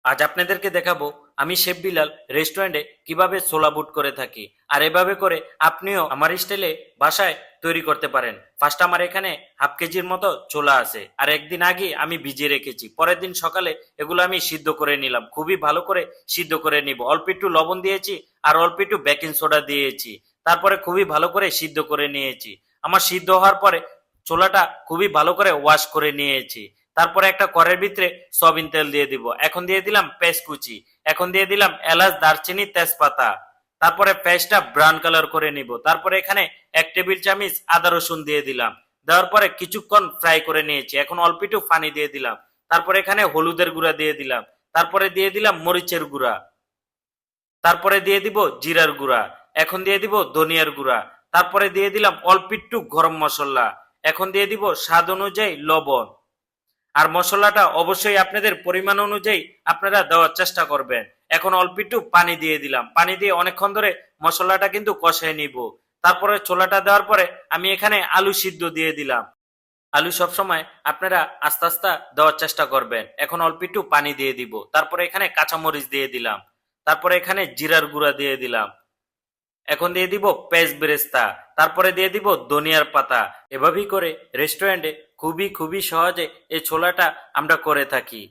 আজ আপনাদেরকে দেখাবো আমি শেফ বিলাল রেস্টুরেন্টে কিভাবে ছোলা বুট করে থাকি। আর এভাবে করে আপনিও আমার স্টাইলে বাসায় তৈরি করতে পারেন। ফার্স্ট আমার এখানে হাফ কেজির মতো ছোলা আছে, আর একদিন আগে আমি ভিজিয়ে রেখেছি। পরের দিন সকালে এগুলো আমি সিদ্ধ করে নিলাম, খুবই ভালো করে সিদ্ধ করে নিব। অল্প একটু লবণ দিয়েছি আর অল্প একটু বেকিং সোডা দিয়েছি। তারপরে খুবই ভালো করে সিদ্ধ করে নিয়েছি। আমার সিদ্ধ হওয়ার পরে ছোলাটা খুবই ভালো করে ওয়াশ করে নিয়েছি। তারপরে একটা কড়াইয়ের ভিতরে সয়াবিন তেল দিয়ে দিব। এখন দিয়ে দিলাম পেঁয়াজ কুচি। এখন দিয়ে দিলাম এলাচ, দারচিনি, তেজপাতা। তারপরে পেঁয়াজটা ব্রাউন কালার করে নিব। তারপরে এখানে 1 টেবিল চামচ আদা রসুন দিয়ে দিলাম। দেওয়ার পরে কিছুক্ষণ ফ্রাই করে নিয়েছি। এখন অল্প একটু পানি দিয়ে দিলাম। তারপরে এখানে হলুদের গুঁড়া দিয়ে দিলাম। তারপরে দিয়ে দিলাম মরিচের গুঁড়া। তারপরে দিয়ে দিব জিরার গুঁড়া। এখন দিয়ে দিব ধনিয়ার গুঁড়া। তারপরে দিয়ে দিলাম অল্প একটু গরম মশলা। এখন দিয়ে দিব স্বাদ অনুযায়ী লবণ। আর মশলাটা অবশ্যই আপনাদের পরিমাণ অনুযায়ী আপনারা দেওয়ার চেষ্টা করবেন। এখন অল্প একটু পানি দিয়ে দিলাম। পানি দিয়ে অনেকক্ষণ ধরে মশলাটা কিন্তু কষায় নিব। তারপরে ছোলাটা দেওয়ার পরে আমি এখানে আলু সিদ্ধ দিয়ে দিলাম। আলু সবসময় আপনারা আস্তে আস্তে দেওয়ার চেষ্টা করবেন। এখন অল্প একটু পানি দিয়ে দিব। তারপরে এখানে কাঁচামরিচ দিয়ে দিলাম। তারপরে এখানে জিরার গুঁড়া দিয়ে দিলাম। এখন দিয়ে দিব পেঁয়াজ বেরেস্তা। তারপরে দিয়ে দিব ধনিয়ার পাতা। এভাবেই করে রেস্টুরেন্টে খুবই খুবই সহজে এই ছোলাটা আমরা করে থাকি।